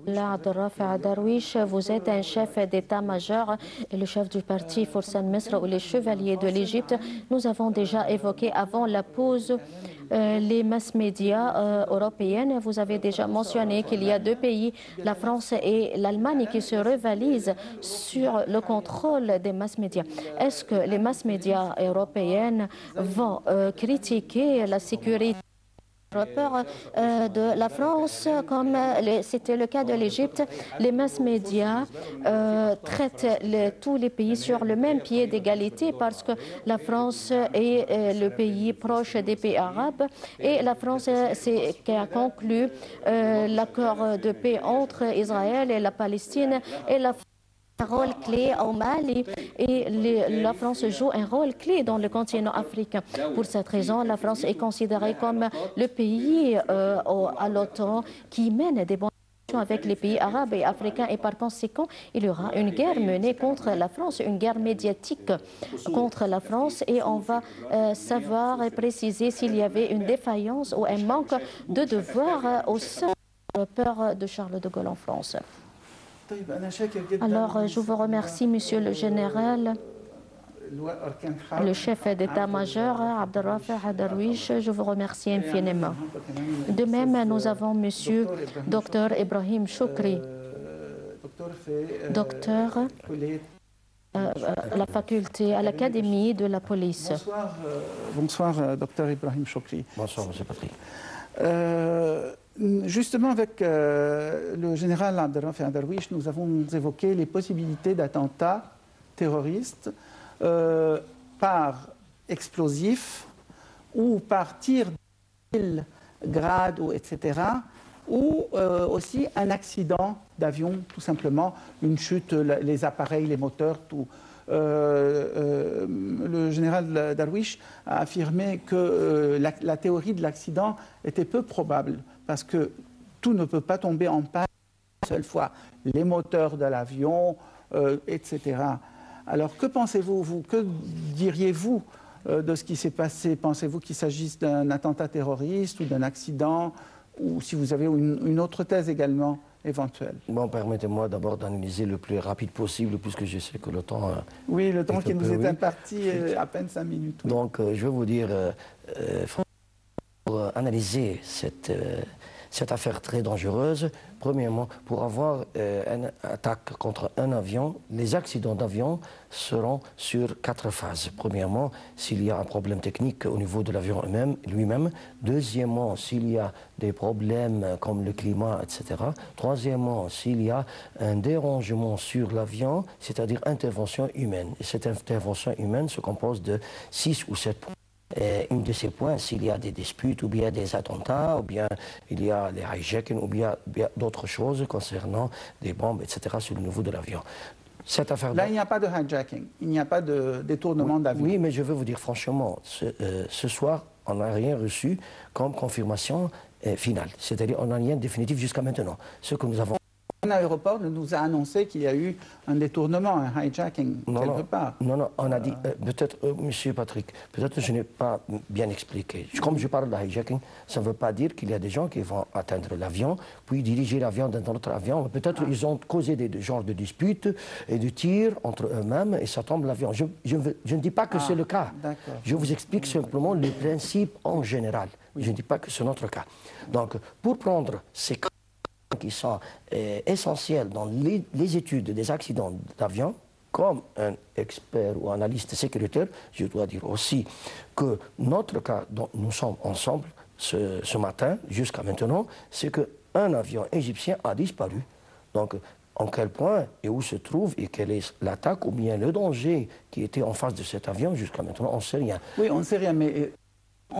Là, Abdelrafi Darwish, vous êtes un chef d'état-major et le chef du parti Fursan Misr ou les chevaliers de l'Égypte. Nous avons déjà évoqué avant la pause les masses médias européennes. Vous avez déjà mentionné qu'il y a deux pays, la France et l'Allemagne, qui se rivalisent sur le contrôle des masses médias. Est-ce que les masses médias européennes vont critiquer la sécurité de la France, comme c'était le cas de l'Égypte? Les masses médias traitent tous les pays sur le même pied d'égalité parce que la France est le pays proche des pays arabes et la France qui a conclu l'accord de paix entre Israël et la Palestine et la un rôle clé au Mali et la France joue un rôle clé dans le continent africain. Pour cette raison, la France est considérée comme le pays à l'OTAN qui mène des bonnes relations avec les pays arabes et africains et par conséquent, il y aura une guerre menée contre la France, une guerre médiatique contre la France et on va savoir et préciser s'il y avait une défaillance ou un manque de devoir au sein de la peur de Charles de Gaulle en France. Alors, je vous remercie, Monsieur le Général, le chef d'état-major, Abdelrafi Darwish. Je vous remercie infiniment. De même, nous avons Monsieur Dr Ibrahim Choukri, docteur à la faculté, à l'Académie de la police. Bonsoir, Dr Ibrahim Choukri. Bonsoir, Monsieur Patrick. Justement, avec le général Abdelrafi Darwish, nous avons évoqué les possibilités d'attentats terroristes par explosifs ou par tir de grade, etc., ou aussi un accident d'avion, tout simplement, une chute, les appareils, les moteurs, tout. Le général Darwish a affirmé que la théorie de l'accident était peu probable parce que tout ne peut pas tomber en panne une seule fois. Les moteurs de l'avion, etc. Alors que pensez-vous, vous, que diriez-vous de ce qui s'est passé? Pensez-vous qu'il s'agisse d'un attentat terroriste ou d'un accident, ou si vous avez une autre thèse également éventuelle? Bon, permettez-moi d'abord d'analyser le plus rapide possible, puisque je sais que le temps... oui, le temps qui nous est imparti est à peine 5 minutes. Oui. Donc, je vais vous dire, pour analyser cette affaire très dangereuse, premièrement, pour avoir une attaque contre un avion, les accidents d'avion seront sur 4 phases. Premièrement, s'il y a un problème technique au niveau de l'avion lui-même. Deuxièmement, s'il y a des problèmes comme le climat, etc. Troisièmement, s'il y a un dérangement sur l'avion, c'est-à-dire intervention humaine. Et cette intervention humaine se compose de 6 ou 7 points. Une de ces points, s'il y a des disputes ou bien des attentats, ou bien il y a les hijacking, ou bien d'autres choses concernant des bombes, etc. sur le niveau de l'avion. Cette affaire là, il n'y a pas de hijacking, il n'y a pas de détournement d'avion. Oui, mais je veux vous dire franchement, ce soir, on n'a rien reçu comme confirmation finale. C'est-à-dire, on n'a rien de définitif jusqu'à maintenant. Ce que nous avons... Un aéroport nous a annoncé qu'il y a eu un détournement, un hijacking, quelque part. Non, on a dit, peut-être, Monsieur Patrick, peut-être que je n'ai pas bien expliqué. Comme je parle de hijacking, ça ne veut pas dire qu'il y a des gens qui vont atteindre l'avion, puis diriger l'avion dans un autre avion. Peut-être ils ont causé des genres de disputes et de tirs entre eux-mêmes et ça tombe l'avion. Je ne dis pas que c'est le cas. Je vous explique simplement les principes en général. Oui. Je ne dis pas que c'est notre cas. Donc, pour prendre ces cas qui sont essentiels dans les études des accidents d'avion, comme un expert ou analyste sécuritaire, je dois dire aussi que notre cas dont nous sommes ensemble ce matin, jusqu'à maintenant, c'est qu'un avion égyptien a disparu. Donc, en quel point et où se trouve et quelle est l'attaque ou bien le danger qui était en face de cet avion, jusqu'à maintenant, on ne sait rien. Oui, on ne sait rien, mais...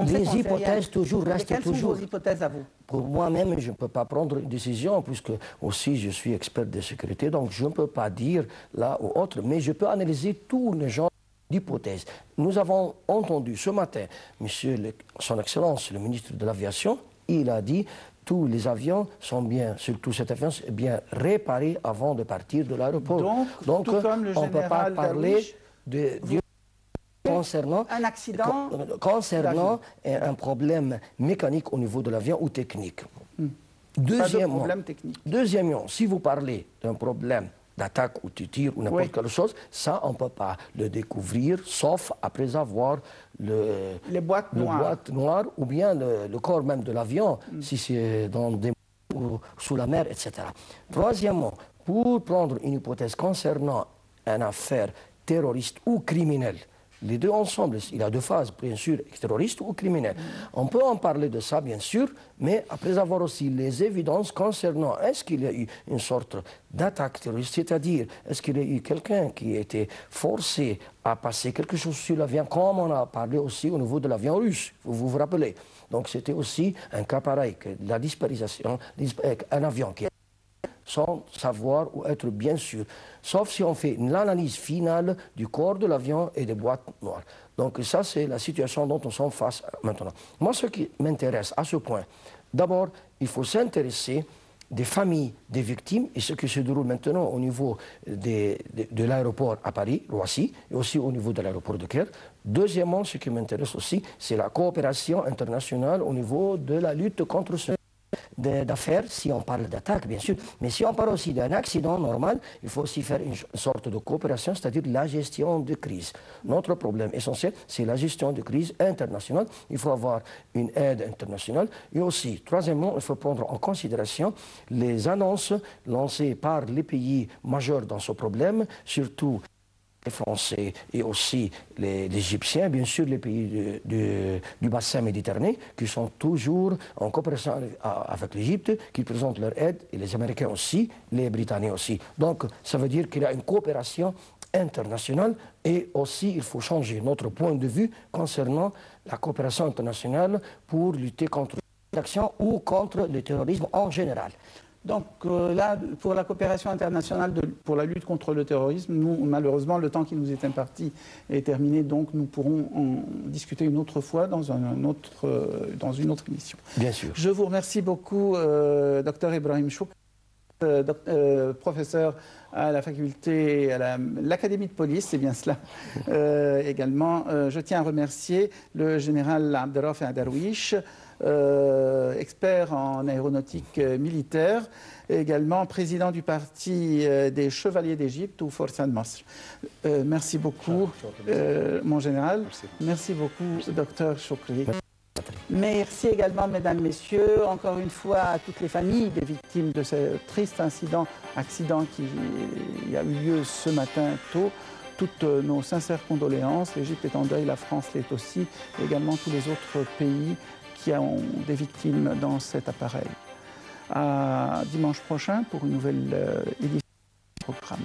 les hypothèses toujours restent toujours. Quelles sont vos hypothèses à vous? Pour moi-même, je ne peux pas prendre une décision, puisque aussi je suis expert de sécurité, donc je ne peux pas dire là ou autre, mais je peux analyser tous les genres d'hypothèses. Nous avons entendu ce matin, Son Excellence, le ministre de l'Aviation, il a dit tous les avions sont bien, surtout cet avion, bien réparés avant de partir de l'aéroport. Donc on ne peut pas parler de concernant un accident, concernant un problème mécanique au niveau de l'avion ou technique. problème technique. Deuxièmement, si vous parlez d'un problème d'attaque ou de tir ou n'importe quelle chose, ça, on ne peut pas le découvrir, sauf après avoir les boîtes noires ou bien le corps même de l'avion, si c'est dans des ou sous la mer, etc. Troisièmement, pour prendre une hypothèse concernant une affaire terroriste ou criminelle, les deux ensemble, il y a deux phases, bien sûr, terroriste ou criminel. On peut en parler de ça, bien sûr, mais après avoir aussi les évidences concernant est-ce qu'il y a eu une sorte d'attaque terroriste, c'est-à-dire est-ce qu'il y a eu quelqu'un qui a été forcé à passer quelque chose sur l'avion, comme on a parlé aussi au niveau de l'avion russe, vous vous rappelez. Donc c'était aussi un cas pareil, que la disparition, un avion qui sans savoir ou être bien sûr, sauf si on fait l'analyse finale du corps de l'avion et des boîtes noires. Donc ça, c'est la situation dont on s'en face maintenant. Moi, ce qui m'intéresse à ce point, d'abord, il faut s'intéresser des familles des victimes et ce qui se déroule maintenant au niveau de l'aéroport à Paris, Roissy, et aussi au niveau de l'aéroport de Caire. Deuxièmement, ce qui m'intéresse aussi, c'est la coopération internationale au niveau de la lutte contre ce d'affaires, si on parle d'attaque, bien sûr, mais si on parle aussi d'un accident normal, il faut aussi faire une sorte de coopération, c'est-à-dire la gestion de crise. Notre problème essentiel, c'est la gestion de crise internationale. Il faut avoir une aide internationale. Et aussi, troisièmement, il faut prendre en considération les annonces lancées par les pays majeurs dans ce problème, surtout les Français et aussi les Égyptiens, bien sûr les pays du bassin méditerranéen, qui sont toujours en coopération avec l'Égypte, qui présentent leur aide, et les Américains aussi, les Britanniques aussi. Donc ça veut dire qu'il y a une coopération internationale et aussi il faut changer notre point de vue concernant la coopération internationale pour lutter contre l'action ou contre le terrorisme en général. Donc là, pour la coopération internationale pour la lutte contre le terrorisme, nous, malheureusement, le temps qui nous est imparti est terminé, donc nous pourrons en discuter une autre fois dans une autre émission. Bien sûr. Je vous remercie beaucoup, Dr Ibrahim Chouk, professeur à la faculté, à l'Académie de police, c'est bien cela. Également, je tiens à remercier le général Abderraouf Darwish, expert en aéronautique militaire, également président du parti des Chevaliers d'Égypte ou Force Al-Masr. Merci beaucoup, mon général. Merci beaucoup, docteur Choukri. Merci également, mesdames, messieurs, encore une fois à toutes les familles des victimes de ce triste accident qui a eu lieu ce matin tôt. Toutes nos sincères condoléances. L'Égypte est en deuil, la France l'est aussi, et également tous les autres pays qui ont des victimes dans cet appareil. À dimanche prochain pour une nouvelle édition du programme.